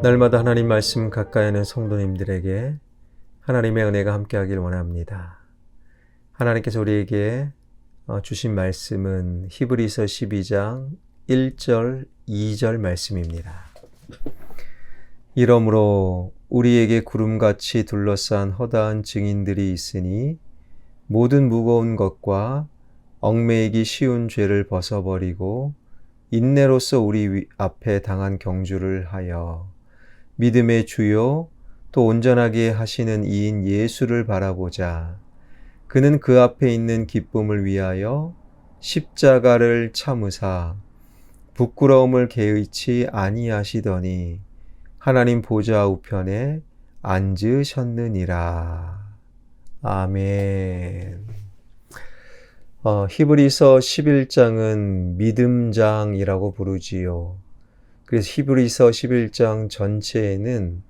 날마다 하나님 말씀 가까이 하는 성도님들에게 하나님의 은혜가 함께하길 원합니다. 하나님께서 우리에게 주신 말씀은 히브리서 12장 1절 2절 말씀입니다. 이러므로 우리에게 구름같이 둘러싼 허다한 증인들이 있으니 모든 무거운 것과 얽매이기 쉬운 죄를 벗어버리고 인내로서 우리 앞에 당한 경주를 하여 믿음의 주요 또 온전하게 하시는 이인 예수를 바라보자. 그는 그 앞에 있는 기쁨을 위하여 십자가를 참으사 부끄러움을 개의치 아니하시더니 하나님 보좌 우편에 앉으셨느니라. 아멘. 히브리서 11장은 믿음장이라고 부르지요. 그래서 히브리서 11장 전체에는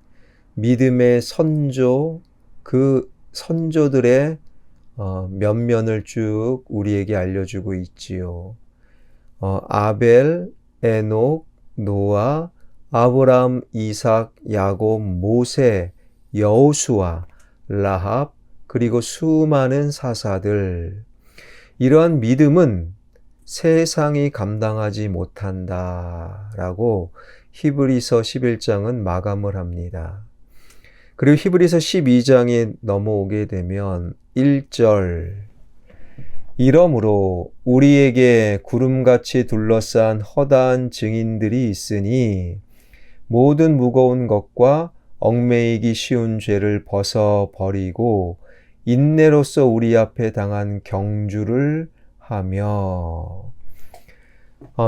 믿음의 선조, 그 선조들의 면면을 쭉 우리에게 알려주고 있지요. 아벨, 에녹, 노아, 아브람, 이삭, 야곱, 모세, 여호수아, 라합, 그리고 수많은 사사들. 이러한 믿음은 세상이 감당하지 못한다라고 히브리서 11장은 마감을 합니다. 그리고 히브리서 12장에 넘어오게 되면 1절 이러므로 우리에게 구름같이 둘러싼 허다한 증인들이 있으니 모든 무거운 것과 얽매이기 쉬운 죄를 벗어버리고 인내로서 우리 앞에 당한 경주를 하며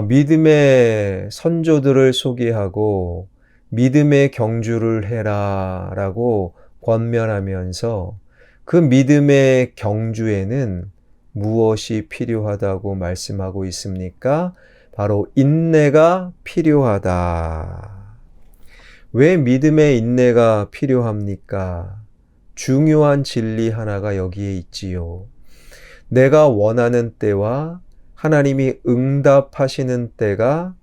믿음의 선조들을 소개하고 믿음의 경주를 해라 라고 권면하면서 그 믿음의 경주에는 무엇이 필요하다고 말씀하고 있습니까? 바로 인내가 필요하다. 왜 믿음의 인내가 필요합니까? 중요한 진리 하나가 여기에 있지요. 내가 원하는 때와 하나님이 응답하시는 때가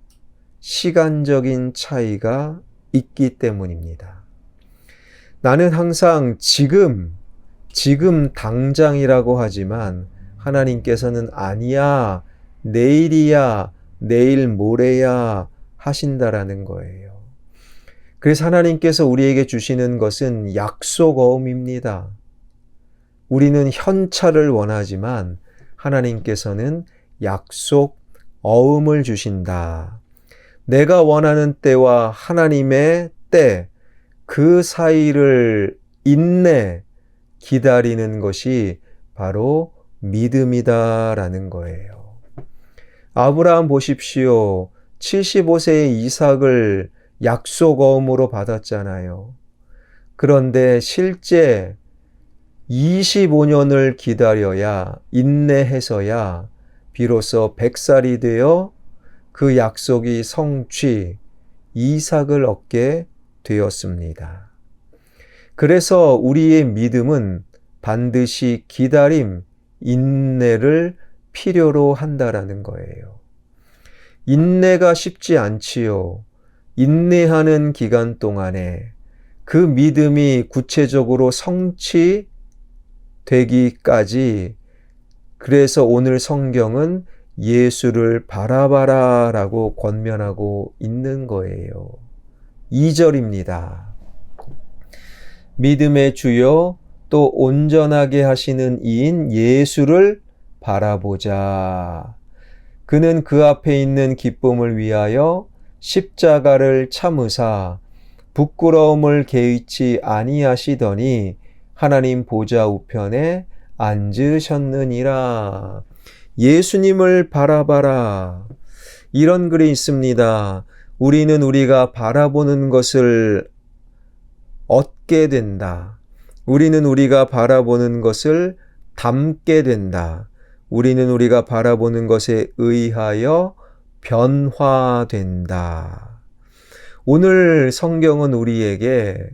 시간적인 차이가 있기 때문입니다. 나는 항상 지금 당장이라고 하지만 하나님께서는 아니야, 내일이야, 내일 모레야 하신다라는 거예요. 그래서 하나님께서 우리에게 주시는 것은 약속어음입니다. 우리는 현찰을 원하지만 하나님께서는 약속어음을 주신다. 내가 원하는 때와 하나님의 때, 그 사이를 인내, 기다리는 것이 바로 믿음이다라는 거예요. 아브라함 보십시오. 75세의 이삭을 약속어음으로 받았잖아요. 그런데 실제 25년을 기다려야, 인내해서야 비로소 100살이 되어 그 약속이 성취, 이삭을 얻게 되었습니다. 그래서 우리의 믿음은 반드시 기다림, 인내를 필요로 한다라는 거예요. 인내가 쉽지 않지요. 인내하는 기간 동안에 그 믿음이 구체적으로 성취되기까지, 그래서 오늘 성경은 예수를 바라봐라 라고 권면하고 있는 거예요. 2절입니다. 믿음의 주요 또 온전하게 하시는 이인 예수를 바라보자. 그는 그 앞에 있는 기쁨을 위하여 십자가를 참으사 부끄러움을 개의치 아니하시더니 하나님 보좌 우편에 앉으셨느니라. 예수님을 바라봐라. 이런 글이 있습니다. 우리는 우리가 바라보는 것을 얻게 된다. 우리는 우리가 바라보는 것을 담게 된다. 우리는 우리가 바라보는 것에 의하여 변화된다. 오늘 성경은 우리에게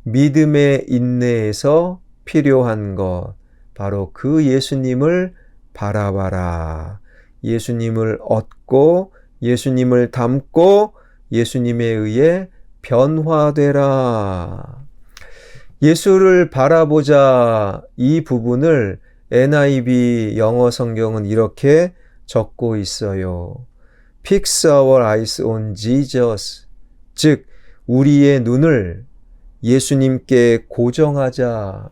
믿음의 인내에서 필요한 것, 바로 그 예수님을 바라봐라. 예수님을 얻고 예수님을 닮고 예수님에 의해 변화되라. 예수를 바라보자, 이 부분을 NIV 영어 성경은 이렇게 적고 있어요. Fix our eyes on Jesus. 즉, 우리의 눈을 예수님께 고정하자.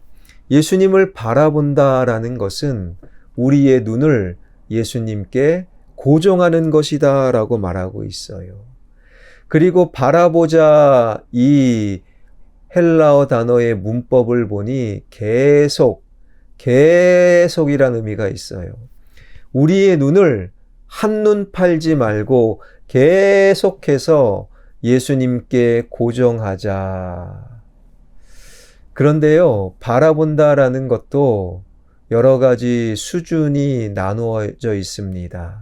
예수님을 바라본다라는 것은 우리의 눈을 예수님께 고정하는 것이다 라고 말하고 있어요. 그리고 바라보자, 이 헬라어 단어의 문법을 보니 계속이라는 의미가 있어요. 우리의 눈을 한눈 팔지 말고 계속해서 예수님께 고정하자. 그런데요, 바라본다라는 것도 여러 가지 수준이 나누어져 있습니다.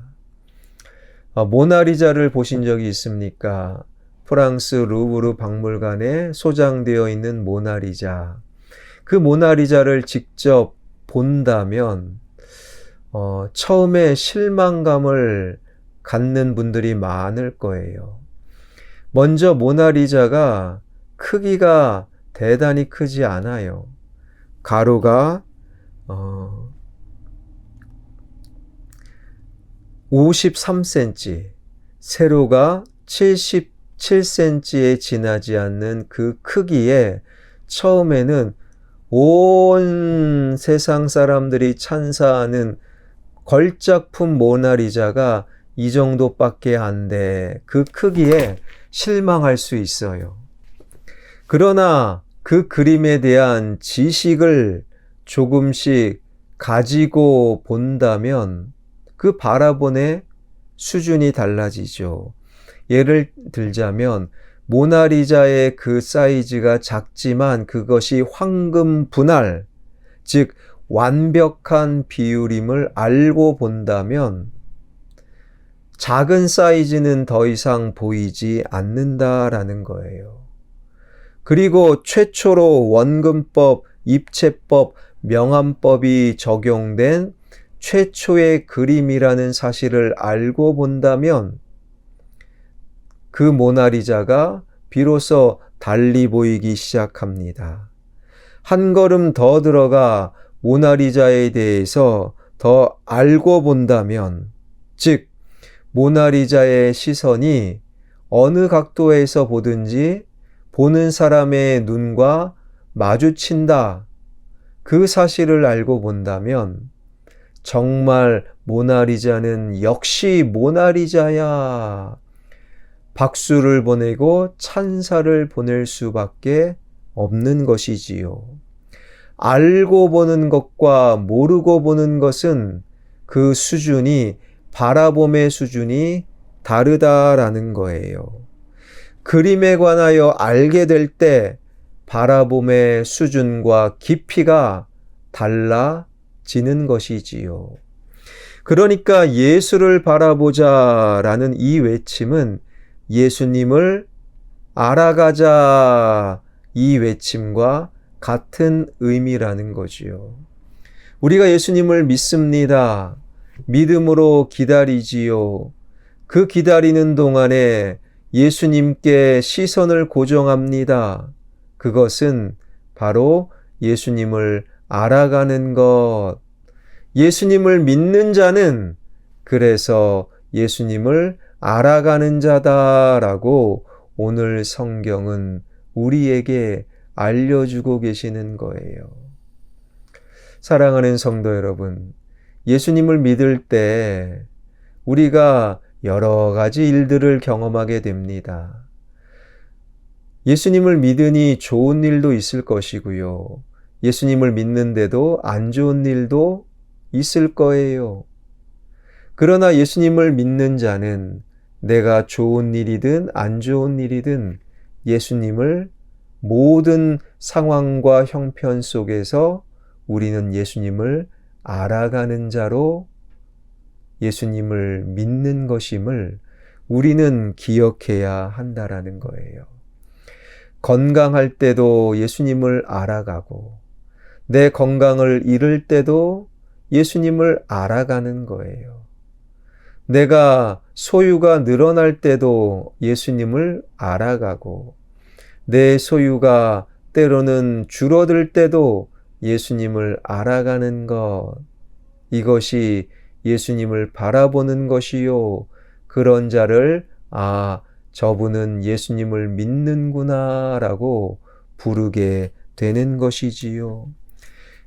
모나리자를 보신 적이 있습니까? 프랑스 루브르 박물관에 소장되어 있는 모나리자. 그 모나리자를 직접 본다면 처음에 실망감을 갖는 분들이 많을 거예요. 먼저 모나리자가 크기가 대단히 크지 않아요. 가로가 53cm, 세로가 77cm에 지나지 않는 그 크기에 처음에는 온 세상 사람들이 찬사하는 걸작품 모나리자가 이 정도밖에 안 돼. 그 크기에 실망할 수 있어요. 그러나 그 그림에 대한 지식을 조금씩 가지고 본다면 그 바라본의 수준이 달라지죠. 예를 들자면 모나리자의 그 사이즈가 작지만 그것이 황금 분할, 즉 완벽한 비율임을 알고 본다면 작은 사이즈는 더 이상 보이지 않는다라는 거예요. 그리고 최초로 원근법, 입체법, 명암법이 적용된 최초의 그림이라는 사실을 알고 본다면 그 모나리자가 비로소 달리 보이기 시작합니다. 한 걸음 더 들어가 모나리자에 대해서 더 알고 본다면, 즉 모나리자의 시선이 어느 각도에서 보든지 보는 사람의 눈과 마주친다. 그 사실을 알고 본다면 정말 모나리자는 역시 모나리자야. 박수를 보내고 찬사를 보낼 수밖에 없는 것이지요. 알고 보는 것과 모르고 보는 것은 그 수준이, 바라봄의 수준이 다르다라는 거예요. 그림에 관하여 알게 될 때 바라봄의 수준과 깊이가 달라지는 것이지요. 그러니까 예수를 바라보자라는 이 외침은 예수님을 알아가자, 이 외침과 같은 의미라는 거지요. 우리가 예수님을 믿습니다. 믿음으로 기다리지요. 그 기다리는 동안에 예수님께 시선을 고정합니다. 그것은 바로 예수님을 알아가는 것. 예수님을 믿는 자는 그래서 예수님을 알아가는 자다라고 오늘 성경은 우리에게 알려주고 계시는 거예요. 사랑하는 성도 여러분, 예수님을 믿을 때 우리가 여러 가지 일들을 경험하게 됩니다. 예수님을 믿으니 좋은 일도 있을 것이고요. 예수님을 믿는데도 안 좋은 일도 있을 거예요. 그러나 예수님을 믿는 자는 내가 좋은 일이든 안 좋은 일이든 예수님을 모든 상황과 형편 속에서 우리는 예수님을 알아가는 자로 예수님을 믿는 것임을 우리는 기억해야 한다라는 거예요. 건강할 때도 예수님을 알아가고 내 건강을 잃을 때도 예수님을 알아가는 거예요. 내가 소유가 늘어날 때도 예수님을 알아가고 내 소유가 때로는 줄어들 때도 예수님을 알아가는 것, 이것이 예수님을 바라보는 것이요. 그런 자를 저분은 예수님을 믿는구나 라고 부르게 되는 것이지요.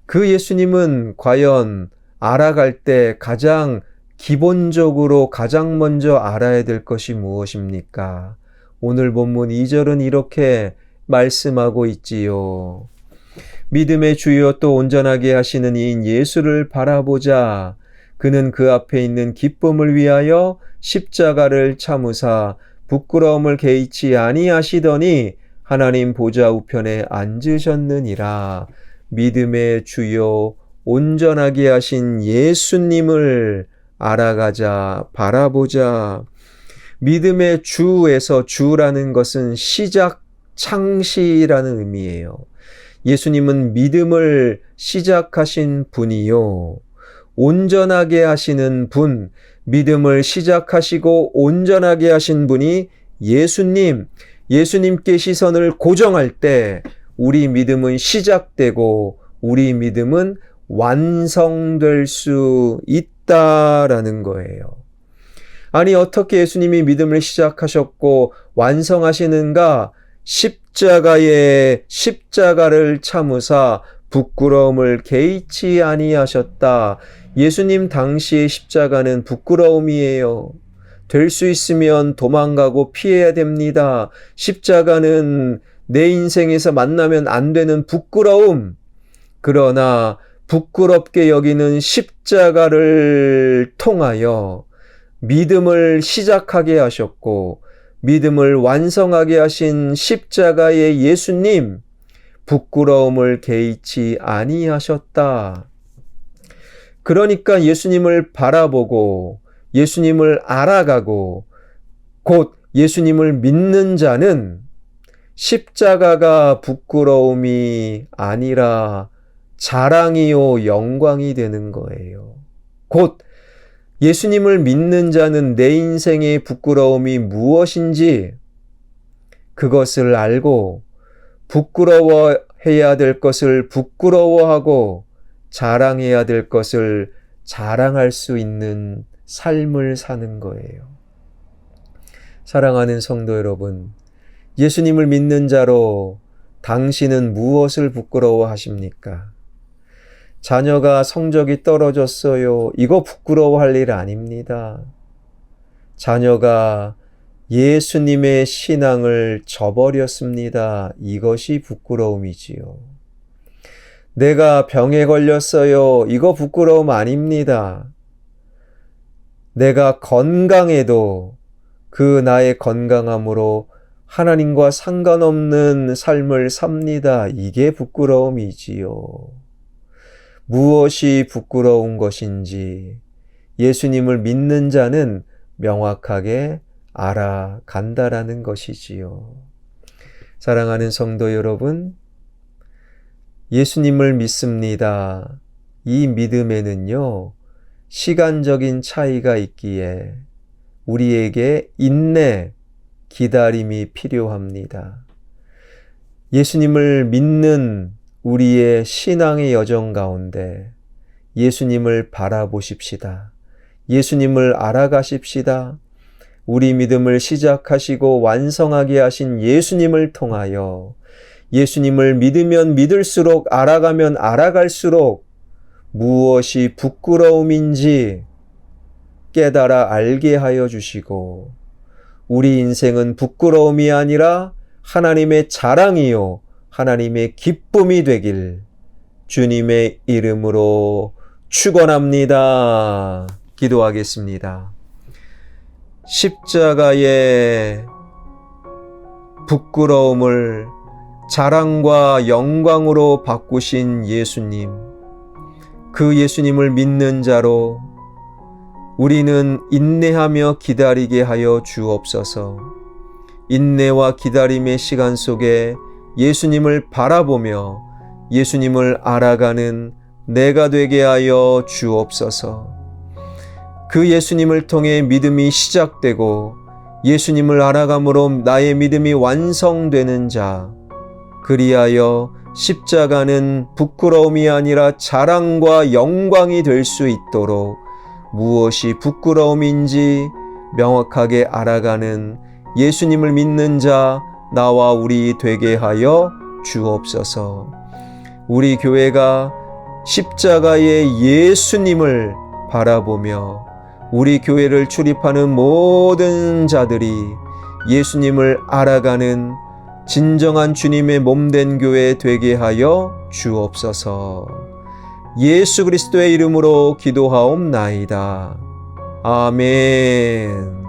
그 예수님은 과연 알아갈 때 가장 기본적으로 가장 먼저 알아야 될 것이 무엇입니까? 오늘 본문 2절은 이렇게 말씀하고 있지요. 믿음의 주여 또 온전하게 하시는 이인 예수를 바라보자. 그는 그 앞에 있는 기쁨을 위하여 십자가를 참으사 부끄러움을 개의치 아니하시더니 하나님 보좌 우편에 앉으셨느니라. 믿음의 주여 온전하게 하신 예수님을 알아가자, 바라보자. 믿음의 주에서 주라는 것은 시작, 창시라는 의미예요. 예수님은 믿음을 시작하신 분이요. 온전하게 하시는 분, 믿음을 시작하시고 온전하게 하신 분이 예수님, 예수님께 시선을 고정할 때 우리 믿음은 시작되고 우리 믿음은 완성될 수 있다라는 거예요. 아니, 어떻게 예수님이 믿음을 시작하셨고 완성하시는가? 십자가를 참으사 부끄러움을 개의치 아니하셨다. 예수님 당시의 십자가는 부끄러움이에요. 될 수 있으면 도망가고 피해야 됩니다. 십자가는 내 인생에서 만나면 안 되는 부끄러움. 그러나 부끄럽게 여기는 십자가를 통하여 믿음을 시작하게 하셨고 믿음을 완성하게 하신 십자가의 예수님, 부끄러움을 개의치 아니하셨다. 그러니까 예수님을 바라보고 예수님을 알아가고 곧 예수님을 믿는 자는 십자가가 부끄러움이 아니라 자랑이요 영광이 되는 거예요. 곧 예수님을 믿는 자는 내 인생의 부끄러움이 무엇인지 그것을 알고 부끄러워해야 될 것을 부끄러워하고 자랑해야 될 것을 자랑할 수 있는 삶을 사는 거예요. 사랑하는 성도 여러분, 예수님을 믿는 자로 당신은 무엇을 부끄러워하십니까? 자녀가 성적이 떨어졌어요. 이거 부끄러워할 일 아닙니다. 자녀가 예수님의 신앙을 저버렸습니다. 이것이 부끄러움이지요. 내가 병에 걸렸어요. 이거 부끄러움 아닙니다. 내가 건강해도 그 나의 건강함으로 하나님과 상관없는 삶을 삽니다. 이게 부끄러움이지요. 무엇이 부끄러운 것인지 예수님을 믿는 자는 명확하게 알아간다라는 것이지요. 사랑하는 성도 여러분, 예수님을 믿습니다. 이 믿음에는요, 시간적인 차이가 있기에 우리에게 인내, 기다림이 필요합니다. 예수님을 믿는 우리의 신앙의 여정 가운데 예수님을 바라보십시다. 예수님을 알아가십시다. 우리 믿음을 시작하시고 완성하게 하신 예수님을 통하여 예수님을 믿으면 믿을수록 알아가면 알아갈수록 무엇이 부끄러움인지 깨달아 알게 하여 주시고 우리 인생은 부끄러움이 아니라 하나님의 자랑이요 하나님의 기쁨이 되길 주님의 이름으로 축원합니다. 기도하겠습니다. 십자가의 부끄러움을 자랑과 영광으로 바꾸신 예수님, 그 예수님을 믿는 자로 우리는 인내하며 기다리게 하여 주옵소서. 인내와 기다림의 시간 속에 예수님을 바라보며 예수님을 알아가는 내가 되게 하여 주옵소서. 그 예수님을 통해 믿음이 시작되고 예수님을 알아감으로 나의 믿음이 완성되는 자, 그리하여 십자가는 부끄러움이 아니라 자랑과 영광이 될 수 있도록 무엇이 부끄러움인지 명확하게 알아가는 예수님을 믿는 자, 나와 우리 되게 하여 주옵소서. 우리 교회가 십자가의 예수님을 바라보며 우리 교회를 출입하는 모든 자들이 예수님을 알아가는 진정한 주님의 몸된 교회 되게 하여 주옵소서. 예수 그리스도의 이름으로 기도하옵나이다. 아멘.